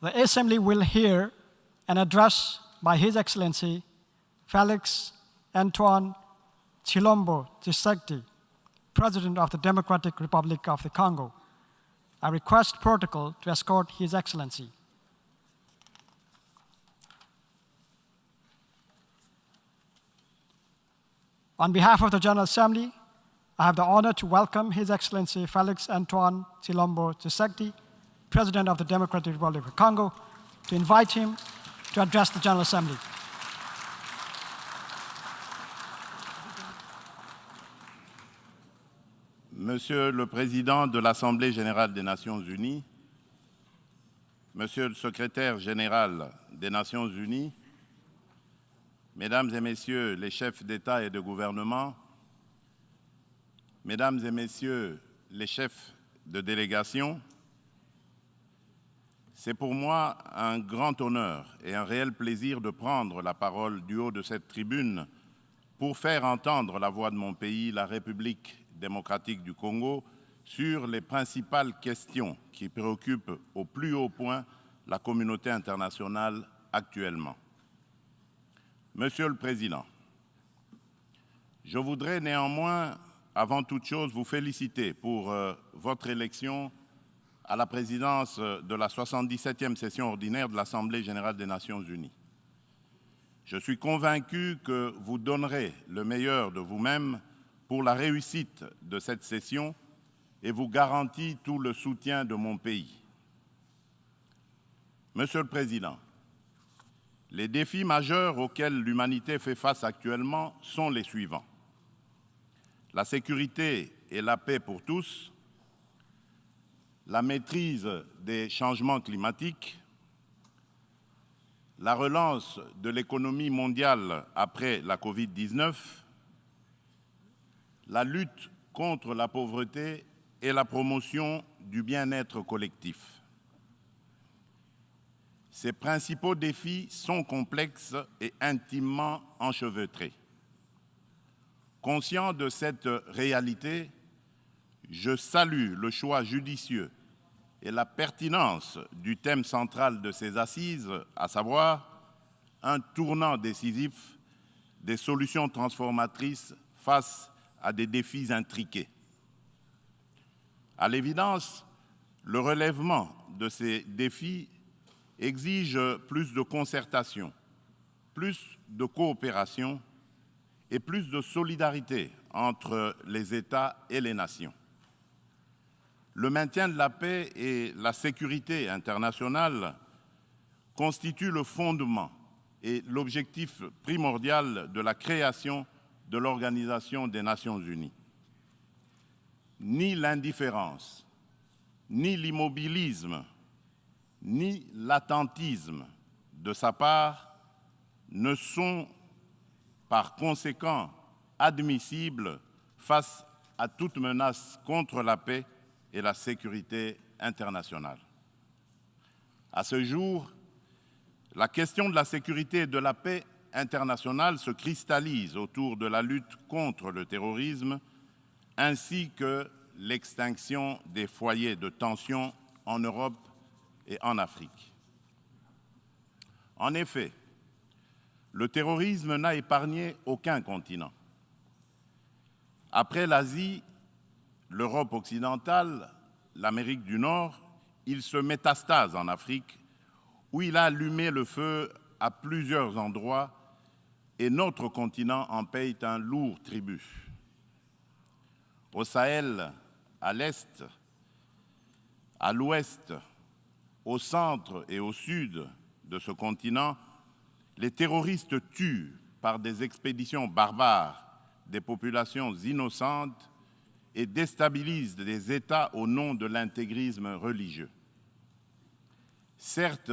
The Assembly will hear an address by His Excellency Felix Antoine Tshilombo Tshisekedi, President of the Democratic Republic of the Congo. I request protocol to escort His Excellency. On behalf of the General Assembly, I have the honor to welcome His Excellency Felix Antoine Tshilombo Tshisekedi, President of the Democratic Republic of Congo, to invite him to address the General Assembly. Monsieur le Président de l'Assemblée générale des Nations unies, Monsieur le Secrétaire général des Nations unies, Mesdames et Messieurs les chefs d'État et de gouvernement, Mesdames et Messieurs les chefs de délégation, c'est pour moi un grand honneur et un réel plaisir de prendre la parole du haut de cette tribune pour faire entendre la voix de mon pays, la République démocratique du Congo, sur les principales questions qui préoccupent au plus haut point la communauté internationale actuellement. Monsieur le Président, je voudrais néanmoins, avant toute chose, vous féliciter pour votre élection à la présidence de la 77e session ordinaire de l'Assemblée générale des Nations unies. Je suis convaincu que vous donnerez le meilleur de vous-même pour la réussite de cette session et vous garantis tout le soutien de mon pays. Monsieur le Président, les défis majeurs auxquels l'humanité fait face actuellement sont les suivants. La sécurité et la paix pour tous, la maîtrise des changements climatiques, la relance de l'économie mondiale après la Covid-19, la lutte contre la pauvreté et la promotion du bien-être collectif. Ces principaux défis sont complexes et intimement enchevêtrés. Conscient de cette réalité, je salue le choix judicieux et la pertinence du thème central de ces assises, à savoir un tournant décisif des solutions transformatrices face à des défis intriqués. À l'évidence, le relèvement de ces défis exige plus de concertation, plus de coopération et plus de solidarité entre les États et les nations. Le maintien de la paix et la sécurité internationale constituent le fondement et l'objectif primordial de la création de l'Organisation des Nations unies. Ni l'indifférence, ni l'immobilisme, ni l'attentisme de sa part ne sont par conséquent admissibles face à toute menace contre la paix et la sécurité internationale. À ce jour, la question de la sécurité et de la paix internationale se cristallise autour de la lutte contre le terrorisme ainsi que l'extinction des foyers de tension en Europe et en Afrique. En effet, le terrorisme n'a épargné aucun continent. Après l'Asie, l'Europe occidentale, l'Amérique du Nord, il se métastase en Afrique, où il a allumé le feu à plusieurs endroits et notre continent en paye un lourd tribut. Au Sahel, à l'Est, à l'Ouest, au centre et au sud de ce continent, les terroristes tuent par des expéditions barbares des populations innocentes et déstabilisent des États au nom de l'intégrisme religieux. Certes,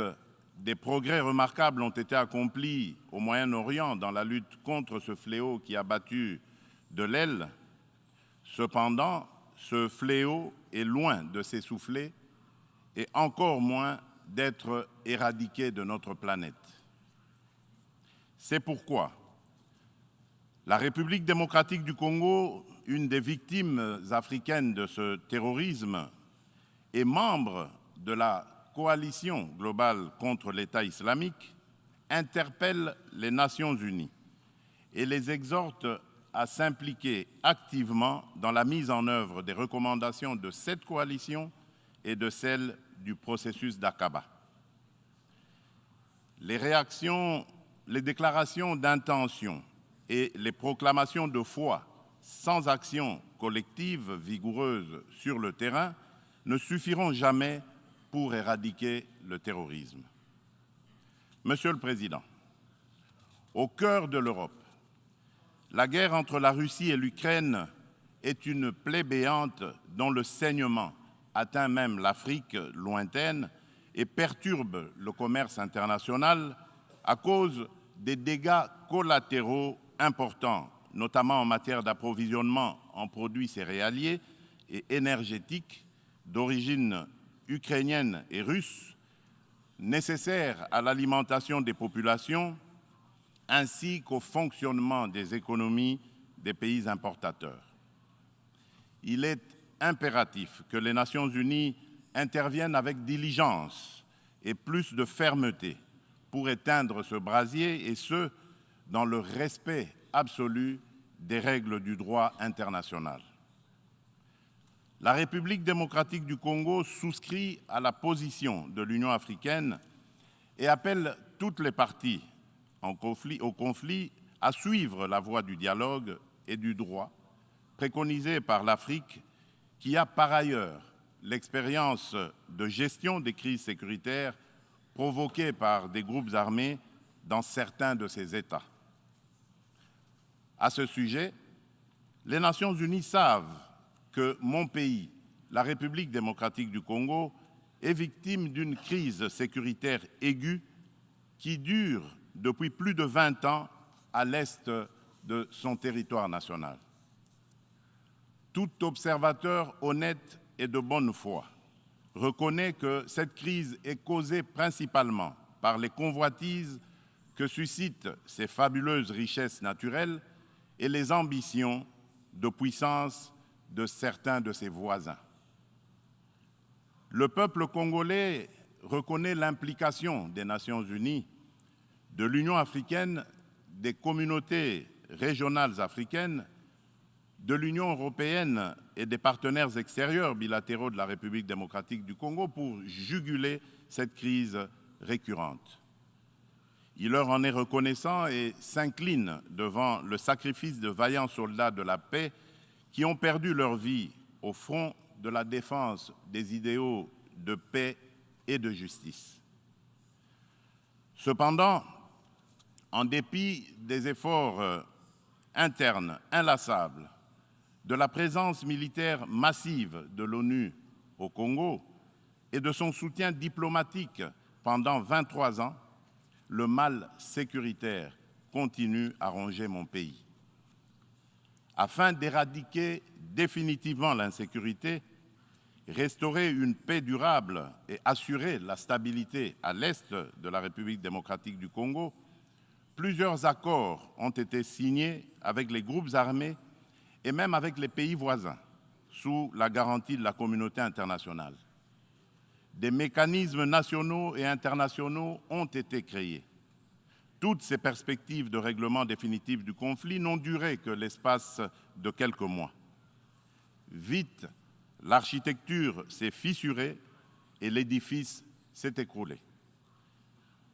des progrès remarquables ont été accomplis au Moyen-Orient dans la lutte contre ce fléau qui a battu de l'aile. Cependant, ce fléau est loin de s'essouffler et encore moins d'être éradiqué de notre planète. C'est pourquoi la République démocratique du Congo, une des victimes africaines de ce terrorisme, est membre de la coalition globale contre l'État islamique interpelle les Nations unies et les exhorte à s'impliquer activement dans la mise en œuvre des recommandations de cette coalition et de celles du processus d'Aqaba. Les réactions, les déclarations d'intention et les proclamations de foi sans action collective vigoureuse sur le terrain ne suffiront jamais pour éradiquer le terrorisme. Monsieur le Président, au cœur de l'Europe, la guerre entre la Russie et l'Ukraine est une plaie béante dont le saignement atteint même l'Afrique lointaine et perturbe le commerce international à cause des dégâts collatéraux importants, notamment en matière d'approvisionnement en produits céréaliers et énergétiques d'origine ukrainienne et russe, nécessaires à l'alimentation des populations ainsi qu'au fonctionnement des économies des pays importateurs. Il est impératif que les Nations unies interviennent avec diligence et plus de fermeté pour éteindre ce brasier, et ce, dans le respect absolu des règles du droit international. La République démocratique du Congo souscrit à la position de l'Union africaine et appelle toutes les parties au conflit à suivre la voie du dialogue et du droit préconisée par l'Afrique, qui a par ailleurs l'expérience de gestion des crises sécuritaires provoquées par des groupes armés dans certains de ces États. À ce sujet, les Nations unies savent que mon pays, la République démocratique du Congo, est victime d'une crise sécuritaire aiguë qui dure depuis plus de 20 ans à l'est de son territoire national. Tout observateur honnête et de bonne foi reconnaît que cette crise est causée principalement par les convoitises que suscitent ces fabuleuses richesses naturelles et les ambitions de puissance de certains de ses voisins. Le peuple congolais reconnaît l'implication des Nations unies, de l'Union africaine, des communautés régionales africaines, de l'Union européenne et des partenaires extérieurs bilatéraux de la République démocratique du Congo pour juguler cette crise récurrente. Il leur en est reconnaissant et s'incline devant le sacrifice de vaillants soldats de la paix qui ont perdu leur vie au front de la défense des idéaux de paix et de justice. Cependant, en dépit des efforts internes inlassables, de la présence militaire massive de l'ONU au Congo et de son soutien diplomatique pendant 23 ans, le mal sécuritaire continue à ronger mon pays. Afin d'éradiquer définitivement l'insécurité, restaurer une paix durable et assurer la stabilité à l'est de la République démocratique du Congo, plusieurs accords ont été signés avec les groupes armés et même avec les pays voisins, sous la garantie de la communauté internationale. Des mécanismes nationaux et internationaux ont été créés. Toutes ces perspectives de règlement définitif du conflit n'ont duré que l'espace de quelques mois. Vite, l'architecture s'est fissurée et l'édifice s'est écroulé.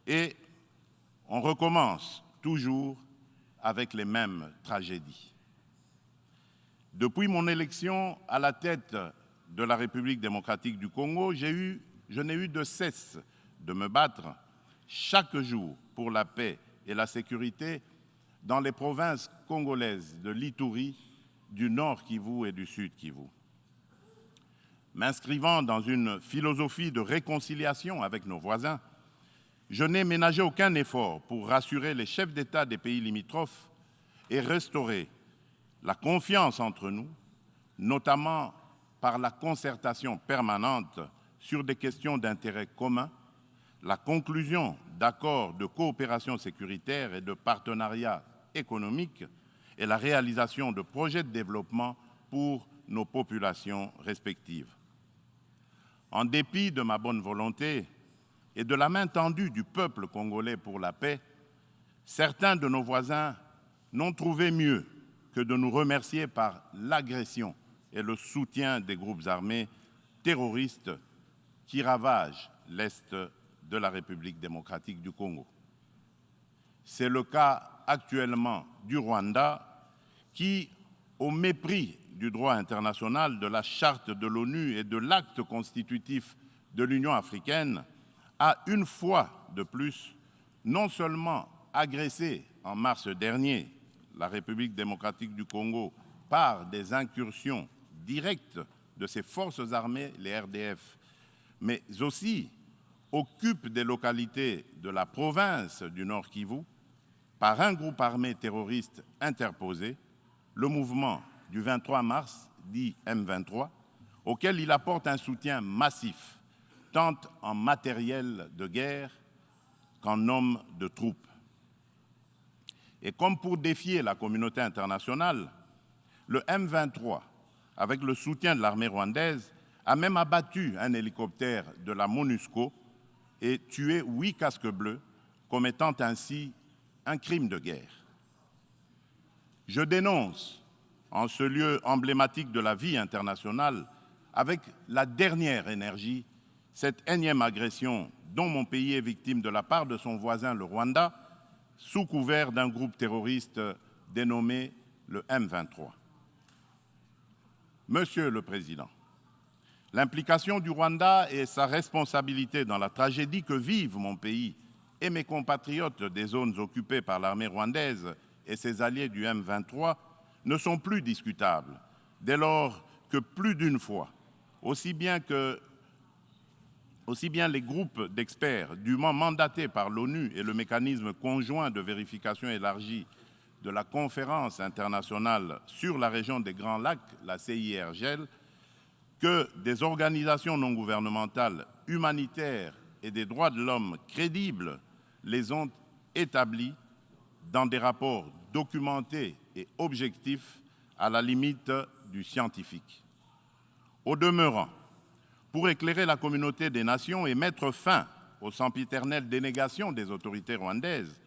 Et on recommence toujours avec les mêmes tragédies. Depuis mon élection à la tête de la République démocratique du Congo, je n'ai eu de cesse de me battre chaque jour pour la paix et la sécurité dans les provinces congolaises de l'Ituri, du Nord Kivu et du Sud Kivu. M'inscrivant dans une philosophie de réconciliation avec nos voisins, je n'ai ménagé aucun effort pour rassurer les chefs d'État des pays limitrophes et restaurer la confiance entre nous, notamment par la concertation permanente sur des questions d'intérêt commun, la conclusion d'accords de coopération sécuritaire et de partenariat économique et la réalisation de projets de développement pour nos populations respectives. En dépit de ma bonne volonté et de la main tendue du peuple congolais pour la paix, certains de nos voisins n'ont trouvé mieux que de nous remercier par l'agression et le soutien des groupes armés terroristes qui ravagent l'Est de la République démocratique du Congo. C'est le cas actuellement du Rwanda qui, au mépris du droit international, de la charte de l'ONU et de l'acte constitutif de l'Union africaine, a une fois de plus non seulement agressé en mars dernier la République démocratique du Congo par des incursions directes de ses forces armées, les RDF, mais aussi occupe des localités de la province du Nord Kivu par un groupe armé terroriste interposé, le mouvement du 23 mars, dit M23, auquel il apporte un soutien massif, tant en matériel de guerre qu'en hommes de troupes. Et comme pour défier la communauté internationale, le M23, avec le soutien de l'armée rwandaise, a même abattu un hélicoptère de la MONUSCO et tué 8 casques bleus, commettant ainsi un crime de guerre. Je dénonce, en ce lieu emblématique de la vie internationale, avec la dernière énergie, cette énième agression dont mon pays est victime de la part de son voisin le Rwanda, sous couvert d'un groupe terroriste dénommé le M23. Monsieur le Président, l'implication du Rwanda et sa responsabilité dans la tragédie que vivent mon pays et mes compatriotes des zones occupées par l'armée rwandaise et ses alliés du M23 ne sont plus discutables, dès lors que plus d'une fois, aussi bien les groupes d'experts dûment mandatés par l'ONU et le mécanisme conjoint de vérification élargie de la Conférence internationale sur la région des Grands Lacs, la CIRGL, que des organisations non gouvernementales humanitaires et des droits de l'homme crédibles les ont établis dans des rapports documentés et objectifs à la limite du scientifique. Au demeurant, pour éclairer la communauté des nations et mettre fin aux sempiternelles dénégations des autorités rwandaises,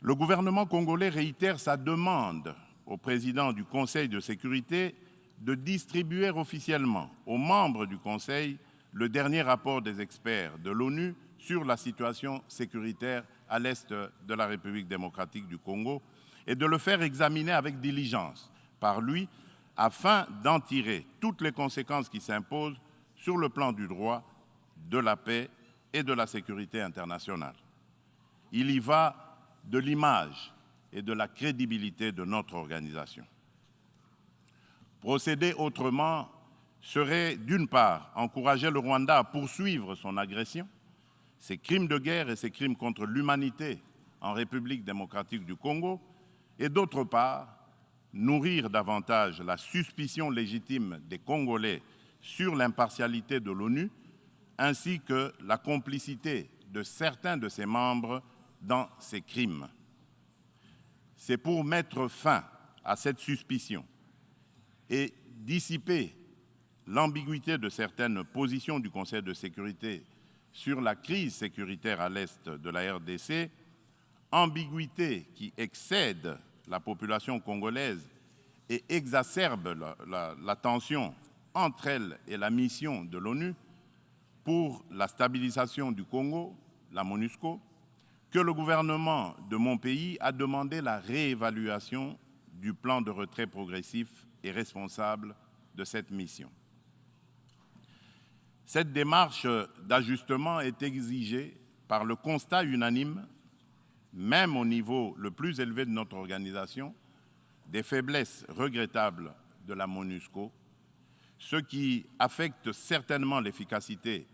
le gouvernement congolais réitère sa demande au président du Conseil de sécurité de distribuer officiellement aux membres du Conseil le dernier rapport des experts de l'ONU sur la situation sécuritaire à l'est de la République démocratique du Congo et de le faire examiner avec diligence par lui afin d'en tirer toutes les conséquences qui s'imposent sur le plan du droit, de la paix et de la sécurité internationale. Il y va de l'image et de la crédibilité de notre organisation. Procéder autrement serait, d'une part, encourager le Rwanda à poursuivre son agression, ses crimes de guerre et ses crimes contre l'humanité en République démocratique du Congo, et d'autre part, nourrir davantage la suspicion légitime des Congolais sur l'impartialité de l'ONU, ainsi que la complicité de certains de ses membres dans ces crimes. C'est pour mettre fin à cette suspicion et dissiper l'ambiguïté de certaines positions du Conseil de sécurité sur la crise sécuritaire à l'est de la RDC, ambiguïté qui excède la population congolaise et exacerbe la tension entre elle et la mission de l'ONU pour la stabilisation du Congo, la MONUSCO, que le gouvernement de mon pays a demandé la réévaluation du plan de retrait progressif et responsable de cette mission. Cette démarche d'ajustement est exigée par le constat unanime, même au niveau le plus élevé de notre organisation, des faiblesses regrettables de la MONUSCO, ce qui affecte certainement l'efficacité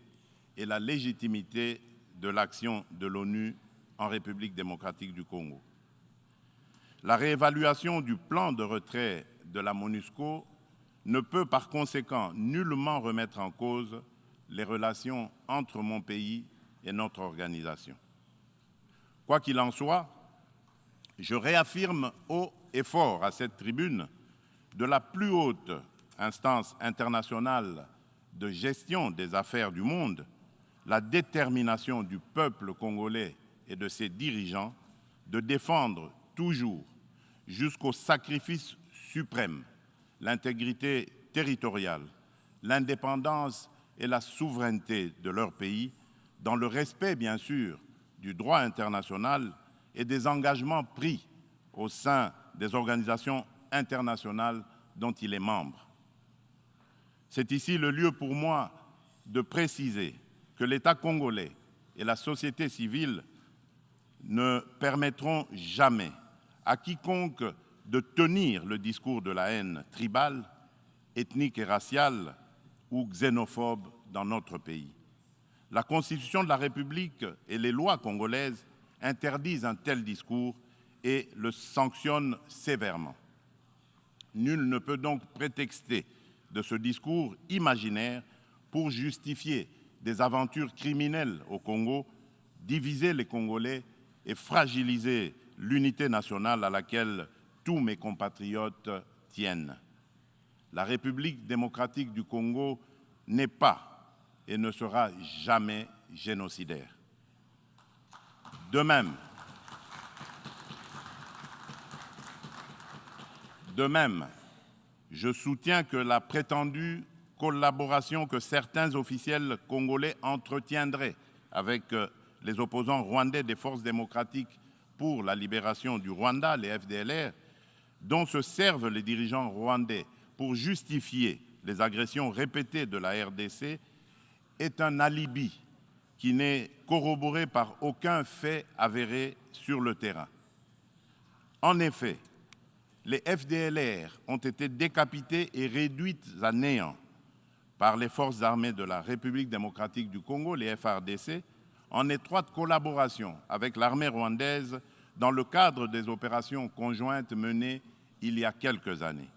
et la légitimité de l'action de l'ONU en République démocratique du Congo. La réévaluation du plan de retrait de la MONUSCO ne peut par conséquent nullement remettre en cause les relations entre mon pays et notre organisation. Quoi qu'il en soit, je réaffirme haut et fort à cette tribune de la plus haute instance internationale de gestion des affaires du monde, la détermination du peuple congolais et de ses dirigeants de défendre toujours, jusqu'au sacrifice suprême, l'intégrité territoriale, l'indépendance et la souveraineté de leur pays, dans le respect, bien sûr, du droit international et des engagements pris au sein des organisations internationales dont il est membre. C'est ici le lieu pour moi de préciser que l'État congolais et la société civile ne permettront jamais à quiconque de tenir le discours de la haine tribale, ethnique et raciale ou xénophobe dans notre pays. La Constitution de la République et les lois congolaises interdisent un tel discours et le sanctionnent sévèrement. Nul ne peut donc prétexter de ce discours imaginaire pour justifier des aventures criminelles au Congo, diviser les Congolais et fragiliser l'unité nationale à laquelle tous mes compatriotes tiennent. La République démocratique du Congo n'est pas et ne sera jamais génocidaire. De même, je soutiens que la prétendue collaboration que certains officiels congolais entretiendraient avec les opposants rwandais des forces démocratiques pour la libération du Rwanda, les FDLR, dont se servent les dirigeants rwandais pour justifier les agressions répétées de la RDC, est un alibi qui n'est corroboré par aucun fait avéré sur le terrain. En effet, les FDLR ont été décapités et réduites à néant par les forces armées de la République démocratique du Congo, les FARDC, en étroite collaboration avec l'armée rwandaise dans le cadre des opérations conjointes menées il y a quelques années.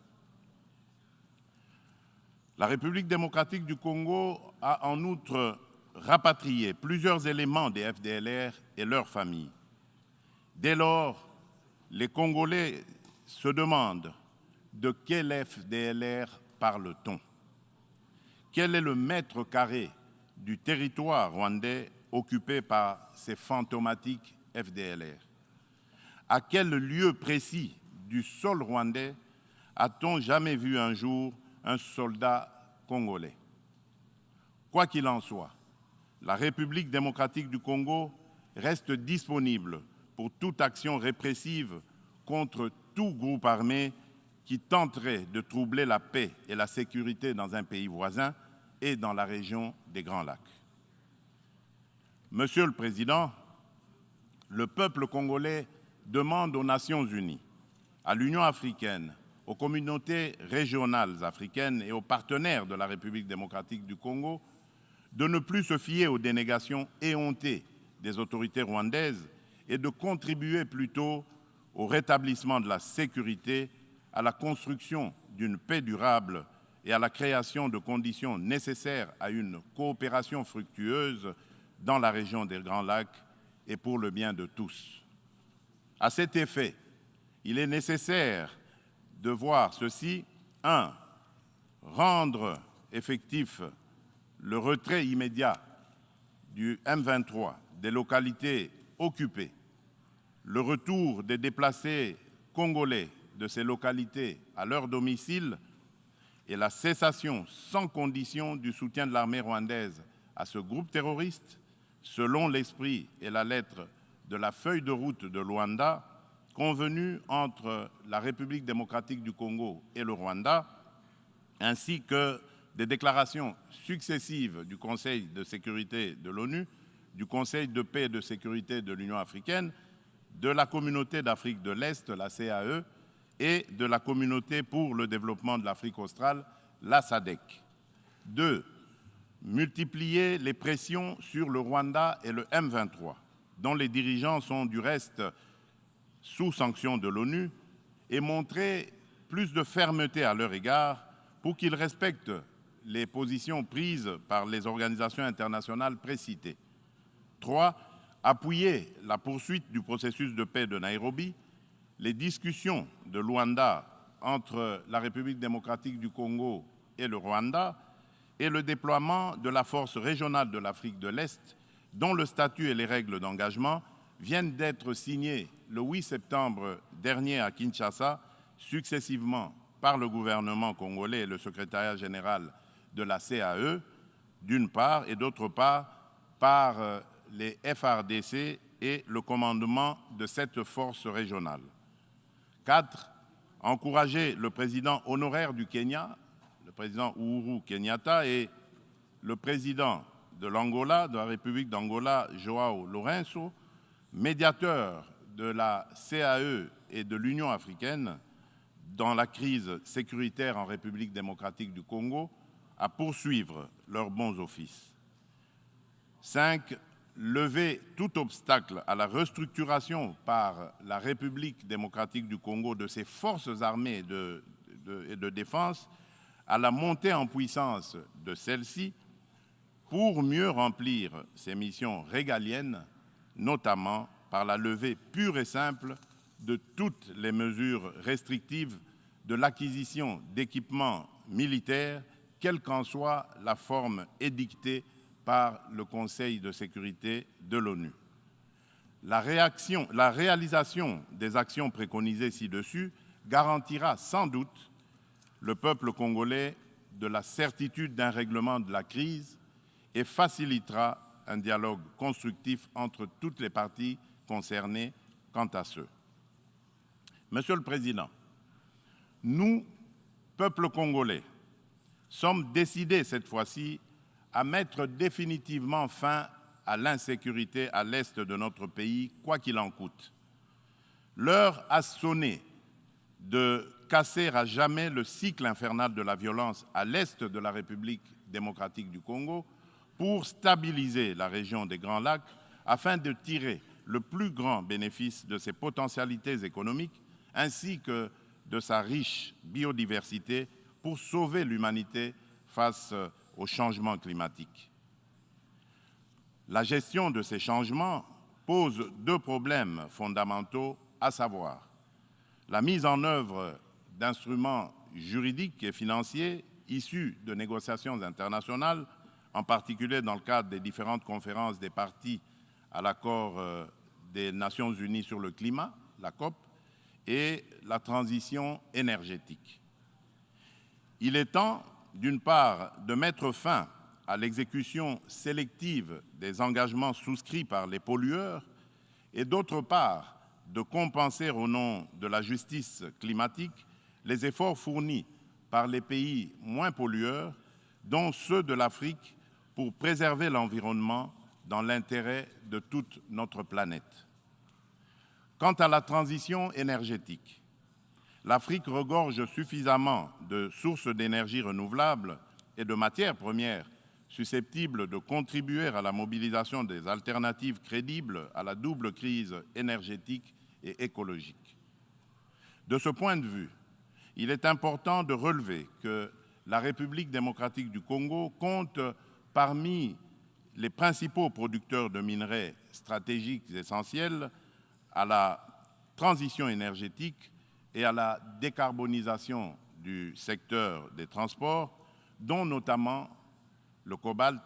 La République démocratique du Congo a en outre rapatrié plusieurs éléments des FDLR et leurs familles. Dès lors, les Congolais se demandent de quel FDLR parle-t-on? Quel est le mètre carré du territoire rwandais occupé par ces fantomatiques FDLR? À quel lieu précis du sol rwandais a-t-on jamais vu un jour un soldat congolais? Quoi qu'il en soit, la République démocratique du Congo reste disponible pour toute action répressive contre tout groupe armé qui tenterait de troubler la paix et la sécurité dans un pays voisin et dans la région des Grands Lacs. Monsieur le Président, le peuple congolais demande aux Nations unies, à l'Union africaine, aux communautés régionales africaines et aux partenaires de la République démocratique du Congo de ne plus se fier aux dénégations éhontées des autorités rwandaises et de contribuer plutôt au rétablissement de la sécurité, à la construction d'une paix durable et à la création de conditions nécessaires à une coopération fructueuse dans la région des Grands Lacs et pour le bien de tous. À cet effet, il est nécessaire de voir ceci. 1. Rendre effectif le retrait immédiat du M23 des localités occupées, le retour des déplacés congolais de ces localités à leur domicile et la cessation sans condition du soutien de l'armée rwandaise à ce groupe terroriste, selon l'esprit et la lettre de la feuille de route de Luanda, convenue entre la République démocratique du Congo et le Rwanda, ainsi que des déclarations successives du Conseil de sécurité de l'ONU, du Conseil de paix et de sécurité de l'Union africaine, de la Communauté d'Afrique de l'Est, la CAE, et de la Communauté pour le développement de l'Afrique australe, la SADC. 2. Multiplier les pressions sur le Rwanda et le M23, dont les dirigeants sont du reste sous sanction de l'ONU, et montrer plus de fermeté à leur égard pour qu'ils respectent les positions prises par les organisations internationales précitées. 3. Appuyer la poursuite du processus de paix de Nairobi, les discussions de Luanda entre la République démocratique du Congo et le Rwanda, et le déploiement de la force régionale de l'Afrique de l'Est, dont le statut et les règles d'engagement viennent d'être signés le 8 septembre dernier à Kinshasa, successivement par le gouvernement congolais et le secrétariat général de la CAE, d'une part, et d'autre part, par les FARDC et le commandement de cette force régionale. 4. Encourager le président honoraire du Kenya, le président Uhuru Kenyatta, et le président de l'Angola, de la République d'Angola, João Lourenço, médiateur de la CAE et de l'Union africaine dans la crise sécuritaire en République démocratique du Congo, à poursuivre leurs bons offices. 5. Lever tout obstacle à la restructuration par la République démocratique du Congo de ses forces armées et de défense, à la montée en puissance de celles-ci pour mieux remplir ses missions régaliennes, notamment par la levée pure et simple de toutes les mesures restrictives de l'acquisition d'équipements militaires, quelle qu'en soit la forme édictée par le Conseil de sécurité de l'ONU. La réalisation des actions préconisées ci-dessus garantira sans doute le peuple congolais de la certitude d'un règlement de la crise et facilitera un dialogue constructif entre toutes les parties concernées quant à ce. Monsieur le Président, nous, peuple congolais, sommes décidés cette fois-ci à mettre définitivement fin à l'insécurité à l'est de notre pays, quoi qu'il en coûte. L'heure a sonné de casser à jamais le cycle infernal de la violence à l'est de la République démocratique du Congo pour stabiliser la région des Grands Lacs afin de tirer le plus grand bénéfice de ses potentialités économiques ainsi que de sa riche biodiversité pour sauver l'humanité face au changement climatique. La gestion de ces changements pose deux problèmes fondamentaux, à savoir la mise en œuvre d'instruments juridiques et financiers issus de négociations internationales, en particulier dans le cadre des différentes conférences des parties à l'accord des Nations Unies sur le climat, la COP, et la transition énergétique. Il est temps, d'une part, de mettre fin à l'exécution sélective des engagements souscrits par les pollueurs et d'autre part, de compenser au nom de la justice climatique les efforts fournis par les pays moins pollueurs, dont ceux de l'Afrique, pour préserver l'environnement dans l'intérêt de toute notre planète. Quant à la transition énergétique, l'Afrique regorge suffisamment de sources d'énergie renouvelables et de matières premières susceptibles de contribuer à la mobilisation des alternatives crédibles à la double crise énergétique et écologique. De ce point de vue, il est important de relever que la République démocratique du Congo compte parmi les principaux producteurs de minerais stratégiques essentiels à la transition énergétique et à la décarbonisation du secteur des transports, dont notamment le cobalt,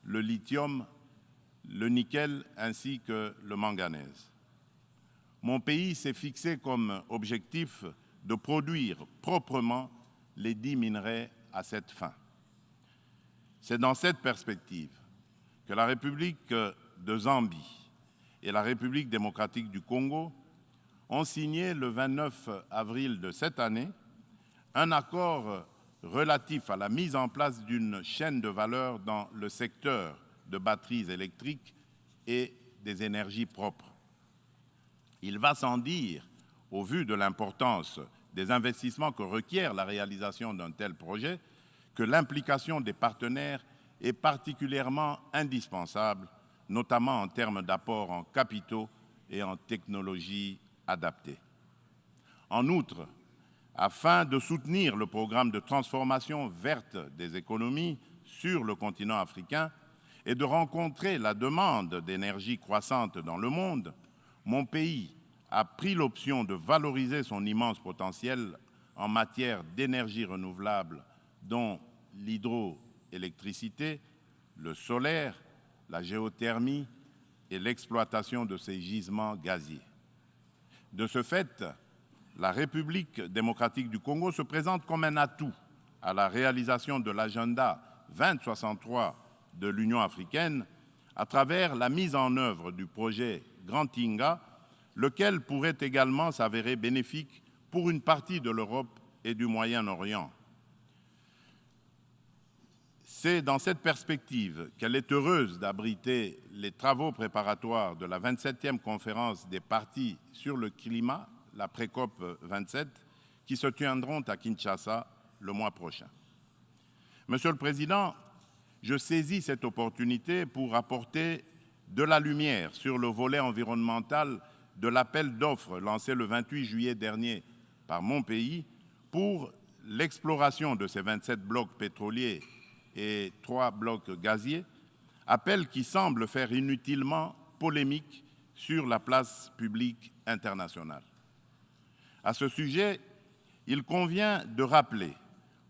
le lithium, le nickel ainsi que le manganèse. Mon pays s'est fixé comme objectif de produire proprement les 10 minerais à cette fin. C'est dans cette perspective que la République de Zambie et la République démocratique du Congo ont signé le 29 avril de cette année un accord relatif à la mise en place d'une chaîne de valeur dans le secteur de batteries électriques et des énergies propres. Il va sans dire, au vu de l'importance des investissements que requiert la réalisation d'un tel projet, que l'implication des partenaires est particulièrement indispensable, notamment en termes d'apport en capitaux et en technologies adaptées. En outre, afin de soutenir le programme de transformation verte des économies sur le continent africain et de rencontrer la demande d'énergie croissante dans le monde, mon pays a pris l'option de valoriser son immense potentiel en matière d'énergie renouvelable, dont l'hydroélectricité, le solaire, la géothermie et l'exploitation de ces gisements gaziers. De ce fait, la République démocratique du Congo se présente comme un atout à la réalisation de l'agenda 2063 de l'Union africaine à travers la mise en œuvre du projet Grand Inga, lequel pourrait également s'avérer bénéfique pour une partie de l'Europe et du Moyen-Orient. C'est dans cette perspective qu'elle est heureuse d'abriter les travaux préparatoires de la 27e conférence des parties sur le climat, la pré-COP 27, qui se tiendront à Kinshasa le mois prochain. Monsieur le Président, je saisis cette opportunité pour apporter de la lumière sur le volet environnemental de l'appel d'offres lancé le 28 juillet dernier par mon pays pour l'exploration de ces 27 blocs pétroliers et 3 blocs gaziers, appel qui semble faire inutilement polémique sur la place publique internationale. À ce sujet, il convient de rappeler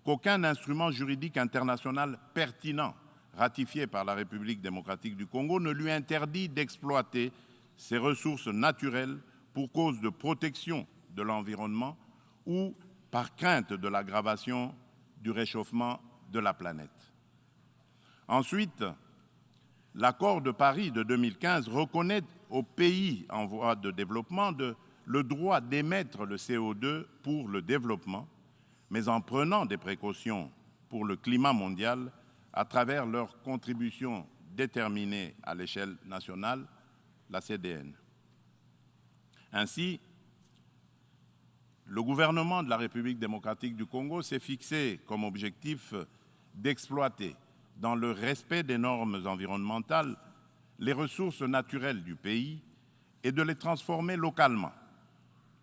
qu'aucun instrument juridique international pertinent ratifié par la République démocratique du Congo ne lui interdit d'exploiter ses ressources naturelles pour cause de protection de l'environnement ou par crainte de l'aggravation du réchauffement de la planète. Ensuite, l'accord de Paris de 2015 reconnaît aux pays en voie de développement le droit d'émettre le CO2 pour le développement, mais en prenant des précautions pour le climat mondial à travers leur contribution déterminée à l'échelle nationale, la CDN. Ainsi, le gouvernement de la République démocratique du Congo s'est fixé comme objectif d'exploiter, dans le respect des normes environnementales, les ressources naturelles du pays et de les transformer localement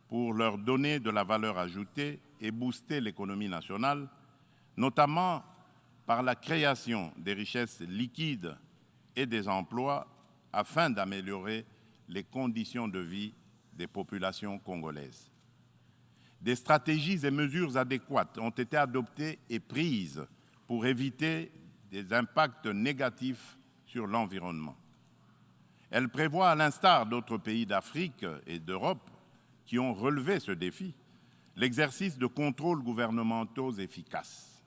pour leur donner de la valeur ajoutée et booster l'économie nationale, notamment par la création des richesses liquides et des emplois afin d'améliorer les conditions de vie des populations congolaises. Des stratégies et mesures adéquates ont été adoptées et prises pour éviter des impacts négatifs sur l'environnement. Elle prévoit, à l'instar d'autres pays d'Afrique et d'Europe qui ont relevé ce défi, l'exercice de contrôles gouvernementaux efficaces.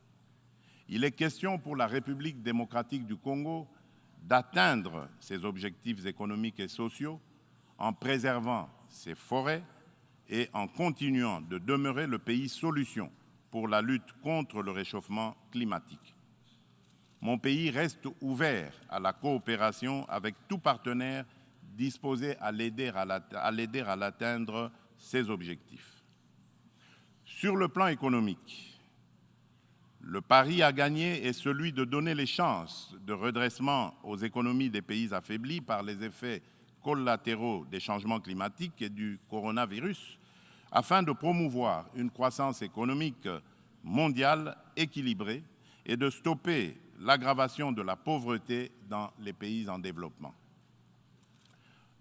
Il est question pour la République démocratique du Congo d'atteindre ses objectifs économiques et sociaux en préservant ses forêts et en continuant de demeurer le pays solution pour la lutte contre le réchauffement climatique. Mon pays reste ouvert à la coopération avec tout partenaire disposé à l'aider à l'atteindre ses objectifs. Sur le plan économique, le pari à gagner est celui de donner les chances de redressement aux économies des pays affaiblis par les effets collatéraux des changements climatiques et du coronavirus, afin de promouvoir une croissance économique mondiale équilibrée et de stopper l'aggravation de la pauvreté dans les pays en développement.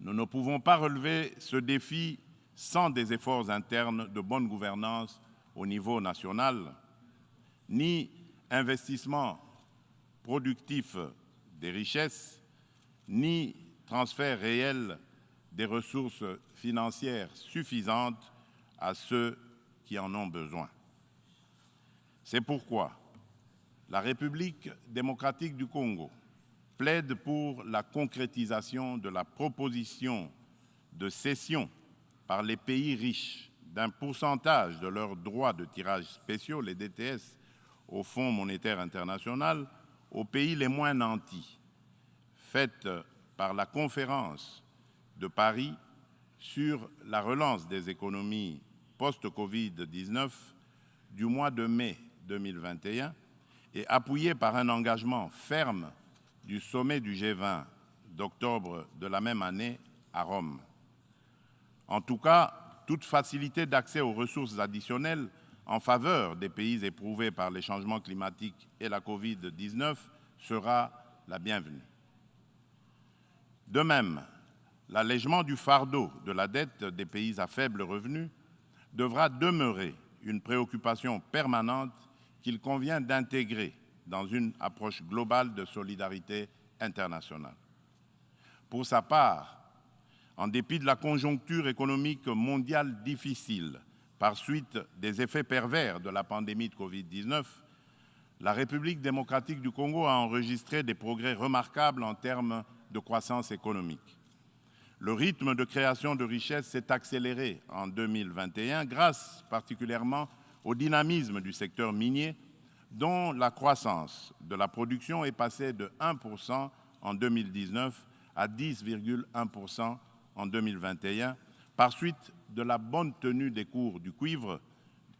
Nous ne pouvons pas relever ce défi sans des efforts internes de bonne gouvernance au niveau national, ni investissement productif des richesses, ni transfert réel des ressources financières suffisantes à ceux qui en ont besoin. C'est pourquoi la République démocratique du Congo plaide pour la concrétisation de la proposition de cession par les pays riches d'un pourcentage de leurs droits de tirage spéciaux, les DTS, au Fonds monétaire international, aux pays les moins nantis, faite par la conférence de Paris sur la relance des économies post-Covid-19 du mois de mai 2021 et appuyée par un engagement ferme du sommet du G20 d'octobre de la même année à Rome. En tout cas, toute facilité d'accès aux ressources additionnelles en faveur des pays éprouvés par les changements climatiques et la Covid-19 sera la bienvenue. De même, l'allègement du fardeau de la dette des pays à faible revenu devra demeurer une préoccupation permanente qu'il convient d'intégrer dans une approche globale de solidarité internationale. Pour sa part, en dépit de la conjoncture économique mondiale difficile par suite des effets pervers de la pandémie de Covid-19, la République démocratique du Congo a enregistré des progrès remarquables en termes de croissance économique. Le rythme de création de richesses s'est accéléré en 2021 grâce particulièrement au dynamisme du secteur minier dont la croissance de la production est passée de 1% en 2019 à 10,1% en 2021 par suite de la bonne tenue des cours du cuivre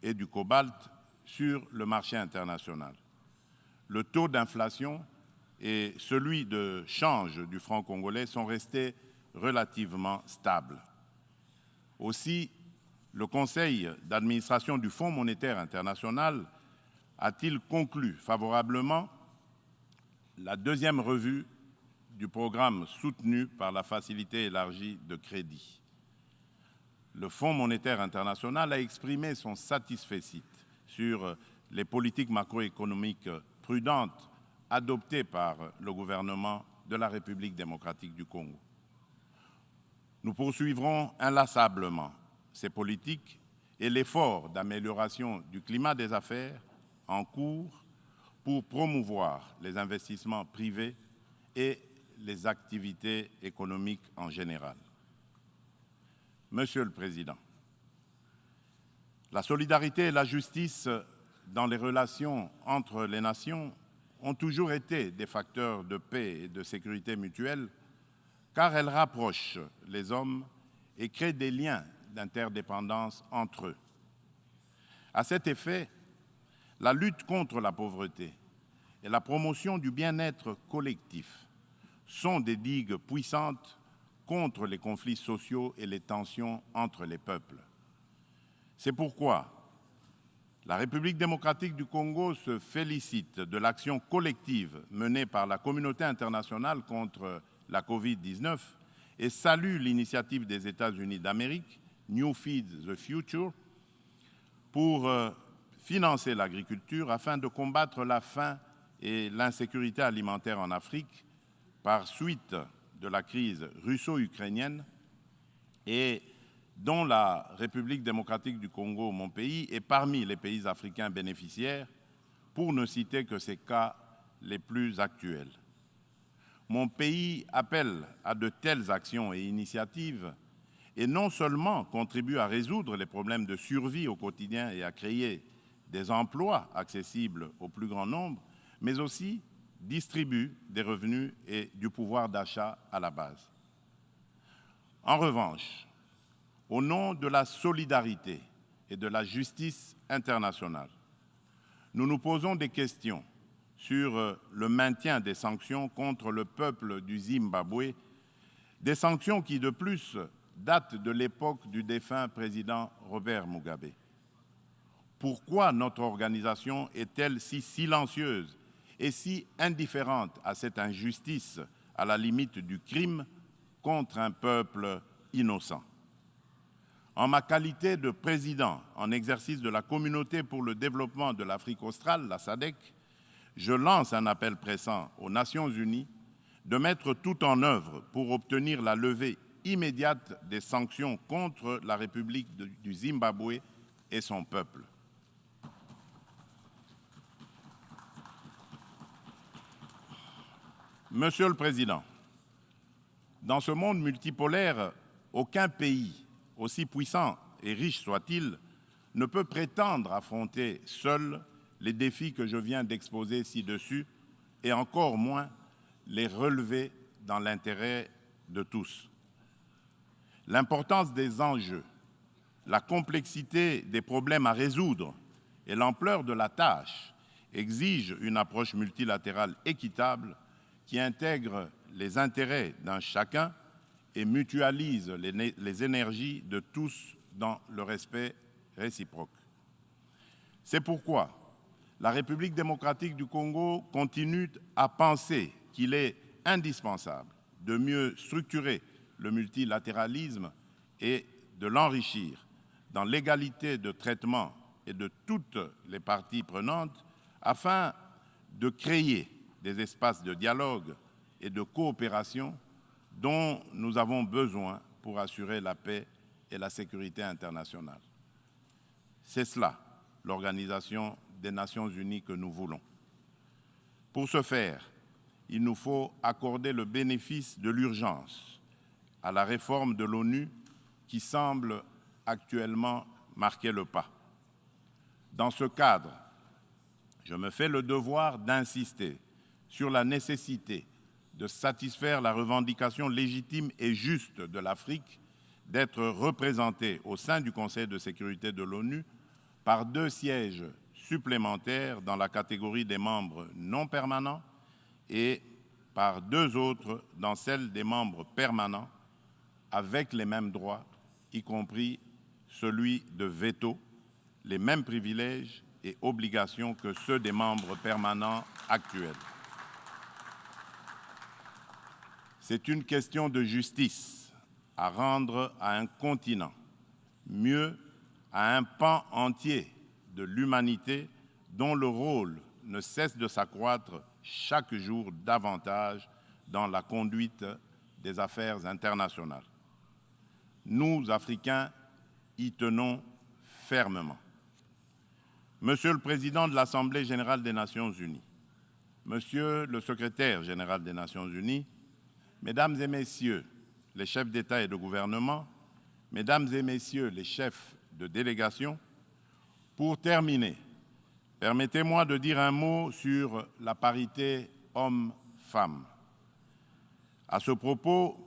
et du cobalt sur le marché international. Le taux d'inflation et celui de change du franc congolais sont restés relativement stables. Aussi, le Conseil d'administration du Fonds monétaire international a-t-il conclu favorablement la deuxième revue du programme soutenu par la Facilité élargie de crédit. Le Fonds monétaire international a exprimé son satisfecit sur les politiques macroéconomiques prudentes adoptées par le gouvernement de la République démocratique du Congo. Nous poursuivrons inlassablement ces politiques et l'effort d'amélioration du climat des affaires en cours pour promouvoir les investissements privés et les activités économiques en général. Monsieur le Président, la solidarité et la justice dans les relations entre les nations ont toujours été des facteurs de paix et de sécurité mutuelle car elles rapprochent les hommes et créent des liens d'interdépendance entre eux. À cet effet, la lutte contre la pauvreté et la promotion du bien-être collectif sont des digues puissantes contre les conflits sociaux et les tensions entre les peuples. C'est pourquoi la République démocratique du Congo se félicite de l'action collective menée par la communauté internationale contre la Covid-19 et salue l'initiative des États-Unis d'Amérique, New Feed the Future, pour financer l'agriculture afin de combattre la faim et l'insécurité alimentaire en Afrique par suite de la crise russo-ukrainienne et dont la République démocratique du Congo, mon pays, est parmi les pays africains bénéficiaires, pour ne citer que ces cas les plus actuels. Mon pays appelle à de telles actions et initiatives et non seulement contribue à résoudre les problèmes de survie au quotidien et à créer des emplois accessibles au plus grand nombre, mais aussi distribue des revenus et du pouvoir d'achat à la base. En revanche, au nom de la solidarité et de la justice internationale, nous nous posons des questions sur le maintien des sanctions contre le peuple du Zimbabwe, des sanctions qui, de plus, datent de l'époque du défunt président Robert Mugabe. Pourquoi notre organisation est-elle si silencieuse et si indifférente à cette injustice à la limite du crime contre un peuple innocent? En ma qualité de président en exercice de la Communauté pour le développement de l'Afrique australe, la SADC, je lance un appel pressant aux Nations unies de mettre tout en œuvre pour obtenir la levée immédiate des sanctions contre la République du Zimbabwe et son peuple. Monsieur le Président, dans ce monde multipolaire, aucun pays, aussi puissant et riche soit-il, ne peut prétendre affronter seul les défis que je viens d'exposer ci-dessus, et encore moins les relever dans l'intérêt de tous. L'importance des enjeux, la complexité des problèmes à résoudre et l'ampleur de la tâche exigent une approche multilatérale équitable qui intègre les intérêts d'un chacun et mutualise les énergies de tous dans le respect réciproque. C'est pourquoi la République démocratique du Congo continue à penser qu'il est indispensable de mieux structurer le multilatéralisme et de l'enrichir dans l'égalité de traitement et de toutes les parties prenantes afin de créer des espaces de dialogue et de coopération dont nous avons besoin pour assurer la paix et la sécurité internationale. C'est cela, l'Organisation des Nations Unies que nous voulons. Pour ce faire, il nous faut accorder le bénéfice de l'urgence à la réforme de l'ONU qui semble actuellement marquer le pas. Dans ce cadre, je me fais le devoir d'insister sur la nécessité de satisfaire la revendication légitime et juste de l'Afrique d'être représentée au sein du Conseil de sécurité de l'ONU par 2 sièges supplémentaires dans la catégorie des membres non permanents et par 2 autres dans celle des membres permanents avec les mêmes droits, y compris celui de veto, les mêmes privilèges et obligations que ceux des membres permanents actuels. C'est une question de justice à rendre à un continent, mieux à un pan entier de l'humanité dont le rôle ne cesse de s'accroître chaque jour davantage dans la conduite des affaires internationales. Nous, Africains, y tenons fermement. Monsieur le Président de l'Assemblée générale des Nations unies, Monsieur le Secrétaire général des Nations unies, Mesdames et Messieurs les chefs d'État et de gouvernement, Mesdames et Messieurs les chefs de délégation, pour terminer, permettez-moi de dire un mot sur la parité hommes-femmes. À ce propos,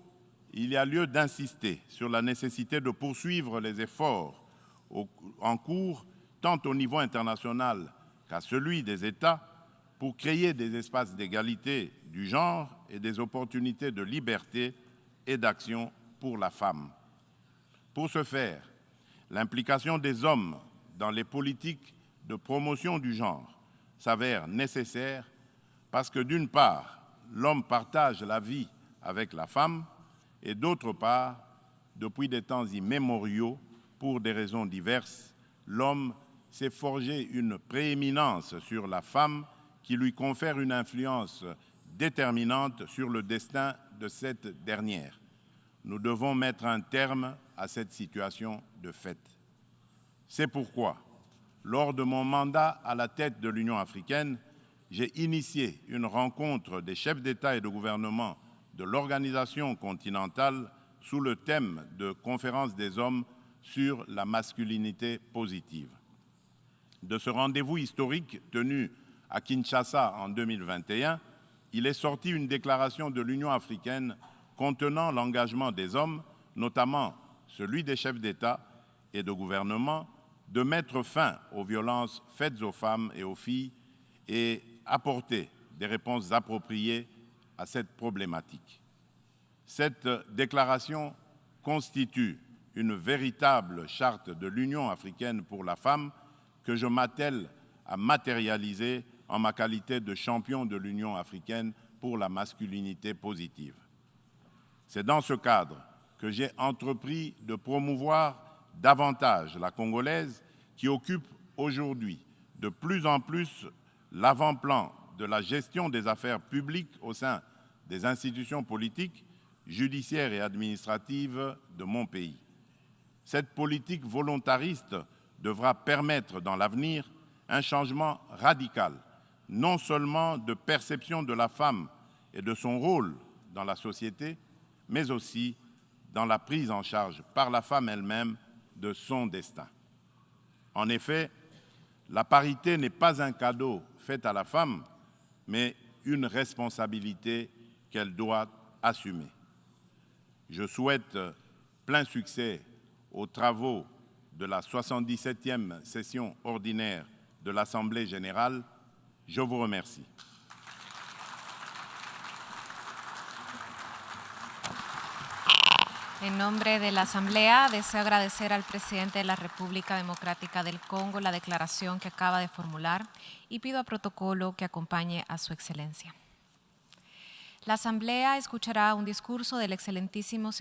il y a lieu d'insister sur la nécessité de poursuivre les efforts en cours, tant au niveau international qu'à celui des États, pour créer des espaces d'égalité du genre et des opportunités de liberté et d'action pour la femme. Pour ce faire, l'implication des hommes dans les politiques de promotion du genre s'avère nécessaire parce que d'une part, l'homme partage la vie avec la femme et d'autre part, depuis des temps immémoriaux, pour des raisons diverses, l'homme s'est forgé une prééminence sur la femme qui lui confère une influence déterminante sur le destin de cette dernière. Nous devons mettre un terme à cette situation de fait. C'est pourquoi, lors de mon mandat à la tête de l'Union africaine, j'ai initié une rencontre des chefs d'État et de gouvernement de l'organisation continentale sous le thème de Conférence des hommes sur la masculinité positive. De ce rendez-vous historique tenu à Kinshasa en 2021, il est sorti une déclaration de l'Union africaine contenant l'engagement des hommes, notamment celui des chefs d'État et de gouvernement, de mettre fin aux violences faites aux femmes et aux filles et apporter des réponses appropriées à cette problématique. Cette déclaration constitue une véritable charte de l'Union africaine pour la femme que je m'attelle à matérialiser en ma qualité de champion de l'Union africaine pour la masculinité positive. C'est dans ce cadre que j'ai entrepris de promouvoir davantage la Congolaise qui occupe aujourd'hui de plus en plus l'avant-plan de la gestion des affaires publiques au sein des institutions politiques, judiciaires et administratives de mon pays. Cette politique volontariste devra permettre dans l'avenir un changement radical, non seulement de perception de la femme et de son rôle dans la société, mais aussi dans la prise en charge par la femme elle-même de son destin. En effet, la parité n'est pas un cadeau fait à la femme, mais une responsabilité qu'elle doit assumer. Je souhaite plein succès aux travaux de la 77e session ordinaire de l'Assemblée générale. Je vous remercie. En nombre de la Asamblea, deseo agradecer al presidente de la República Democrática del Congo la declaración que acaba de formular y pido a protocolo que acompañe a su excelencia. La Asamblea escuchará un discurso del excelentísimo señor